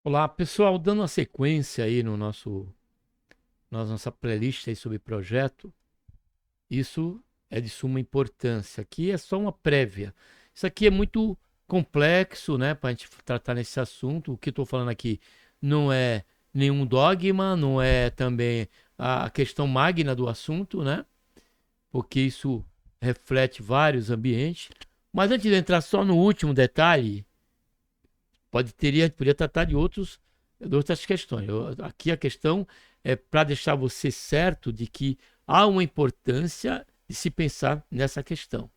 Olá, pessoal, dando uma sequência aí no na nossa playlist aí sobre projeto, isso é de suma importância. Aqui é só uma prévia. Isso aqui é muito complexo, né, para a gente tratar nesse assunto. O que estou falando aqui não é nenhum dogma, não é também a questão magna do assunto, né, porque isso reflete vários ambientes. Mas antes de entrar só no último detalhe, poderia tratar de outras questões. Aqui a questão é para deixar você certo de que há uma importância de se pensar nessa questão,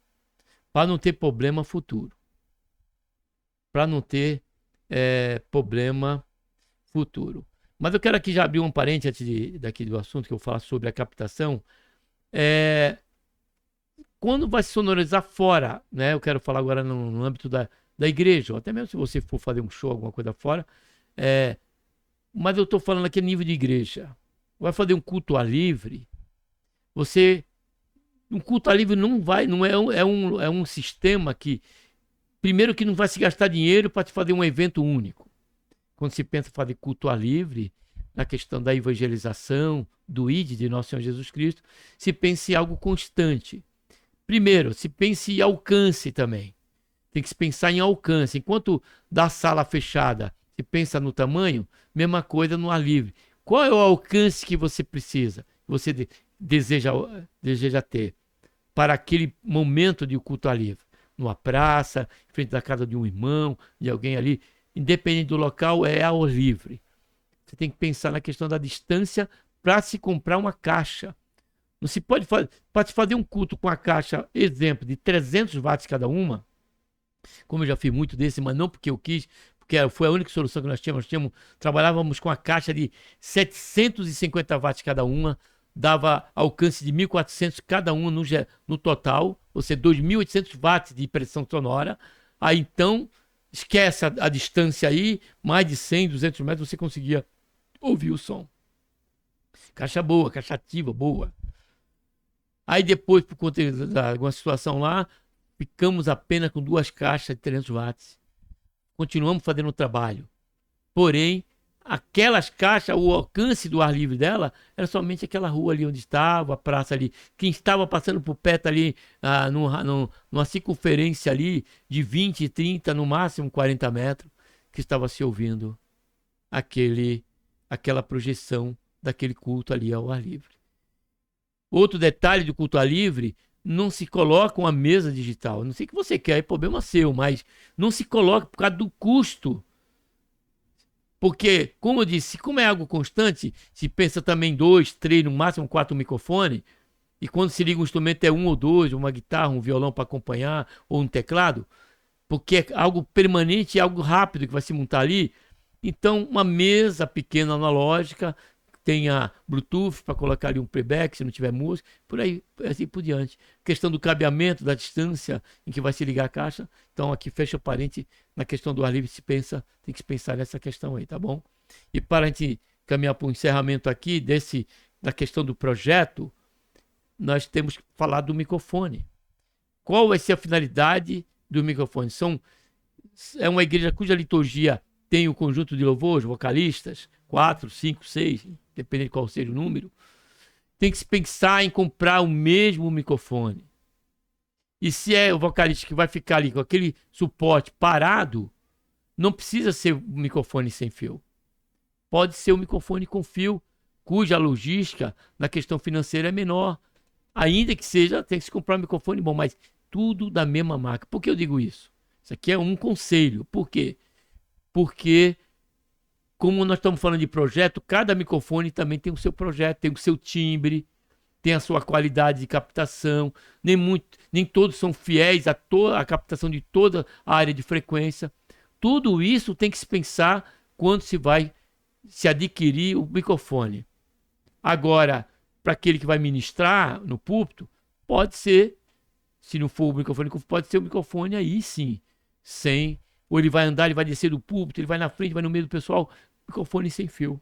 para não ter problema futuro, para não ter problema futuro. Mas eu quero aqui já abrir um parênteses daqui do assunto que eu falo sobre a captação. É, quando vai se sonorizar fora, né? Eu quero falar agora no âmbito da igreja, ou até mesmo se você for fazer um show, alguma coisa fora, é, mas eu estou falando aqui a nível de igreja. Vai fazer um culto a livre, você. Um culto a livre não vai, não é é um sistema que, primeiro, que não vai se gastar dinheiro para te fazer um evento único. Quando se pensa em fazer culto a livre, na questão da evangelização, do ID de nosso Senhor Jesus Cristo, se pensa em algo constante. Primeiro, se pensa em alcance também. Tem que se pensar em alcance. Enquanto da sala fechada se pensa no tamanho, mesma coisa no ar livre. Qual é o alcance que você precisa, que você deseja ter para aquele momento de culto ar livre? Numa praça, em frente da casa de um irmão, de alguém ali, independente do local, é ao livre. Você tem que pensar na questão da distância para se comprar uma caixa. Não se pode fazer um culto com a caixa, exemplo, de 300 watts cada uma, como eu já fiz muito desse, mas não porque eu quis, porque foi a única solução que trabalhávamos com a caixa de 750 watts cada uma, dava alcance de 1.400 cada uma no total, ou seja, 2.800 watts de pressão sonora. Aí então, esquece a distância aí, mais de 100, 200 metros você conseguia ouvir o som. Caixa boa, caixa ativa, boa. Aí depois, por conta de alguma situação lá, ficamos apenas com duas caixas de 300 watts. Continuamos fazendo o trabalho. Porém, aquelas caixas, o alcance do ar livre dela era somente aquela rua ali onde estava, a praça ali. Quem estava passando por perto ali, numa circunferência ali de 20, 30, no máximo 40 metros, que estava se ouvindo aquela projeção daquele culto ali ao ar livre. Outro detalhe do culto ar livre, não se coloca uma mesa digital. Não sei o que você quer, é problema seu, mas não se coloca por causa do custo. Porque, como eu disse, como é algo constante, se pensa também 2, 3, no máximo 4 microfones, e quando se liga um instrumento é um ou dois, uma guitarra, um violão para acompanhar, ou um teclado, porque é algo permanente, é algo rápido que vai se montar ali. Então, uma mesa pequena analógica, tenha Bluetooth para colocar ali um playback, se não tiver música, por aí, assim por diante. Questão do cabeamento, da distância em que vai se ligar a caixa. Então, aqui fecha o parente na questão do ar livre, tem que se pensar nessa questão aí, tá bom? E para a gente caminhar para o encerramento aqui da questão do projeto, nós temos que falar do microfone. Qual vai ser a finalidade do microfone? É uma igreja cuja liturgia tem o conjunto de louvores, vocalistas, 4, 5, 6, dependendo de qual seja o número. Tem que se pensar em comprar o mesmo microfone. E se é o vocalista que vai ficar ali com aquele suporte parado, não precisa ser um microfone sem fio. Pode ser um microfone com fio, cuja logística na questão financeira é menor. Ainda que seja, tem que se comprar um microfone bom, mas tudo da mesma marca. Por que eu digo isso? Isso aqui é um conselho. Por quê? Porque, como nós estamos falando de projeto, cada microfone também tem o seu projeto, tem o seu timbre, tem a sua qualidade de captação. Nem todos são fiéis à captação de toda a área de frequência. Tudo isso tem que se pensar quando se vai se adquirir o microfone. Agora, para aquele que vai ministrar no púlpito, pode ser, se não for o microfone, pode ser o microfone aí sim, sem, ou ele vai andar, ele vai descer do púlpito, ele vai na frente, vai no meio do pessoal, microfone sem fio.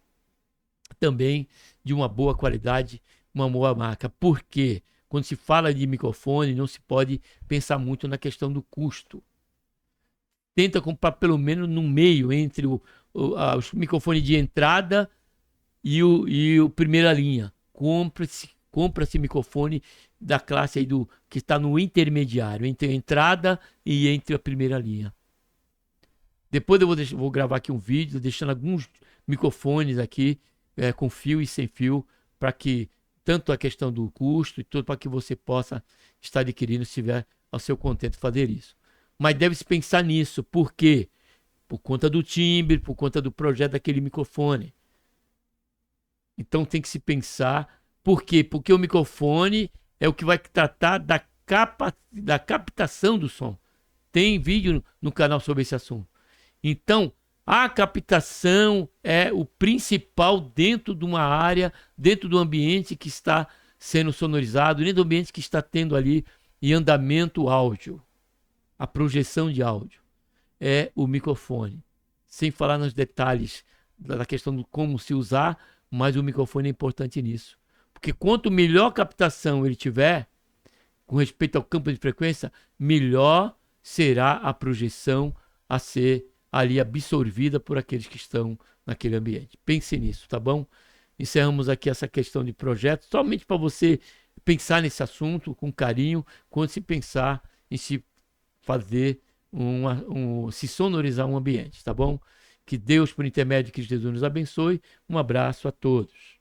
Também de uma boa qualidade, uma boa marca. Por quê? Quando se fala de microfone, não se pode pensar muito na questão do custo. Tenta comprar pelo menos no meio entre os microfones de entrada e o primeira linha. Compra-se microfone da classe aí que está no intermediário, entre a entrada e entre a primeira linha. Depois eu vou gravar aqui um vídeo deixando alguns microfones aqui com fio e sem fio, para que tanto a questão do custo e tudo, para que você possa estar adquirindo, se tiver ao seu contento fazer isso. Mas deve-se pensar nisso. Por quê? Por conta do timbre, por conta do projeto daquele microfone. Então tem que se pensar. Por quê? Porque o microfone é o que vai tratar da captação do som. Tem vídeo no canal sobre esse assunto. Então, a captação é o principal dentro de uma área, dentro do ambiente que está sendo sonorizado, dentro do ambiente que está tendo ali em andamento áudio. A projeção de áudio é o microfone. Sem falar nos detalhes da questão de como se usar, mas o microfone é importante nisso. Porque quanto melhor captação ele tiver, com respeito ao campo de frequência, melhor será a projeção a ser ali absorvida por aqueles que estão naquele ambiente. Pense nisso, tá bom? Encerramos aqui essa questão de projeto, somente para você pensar nesse assunto com carinho, quando se pensar em se fazer se sonorizar um ambiente, tá bom? Que Deus, por intermédio de Cristo Jesus, nos abençoe. Um abraço a todos.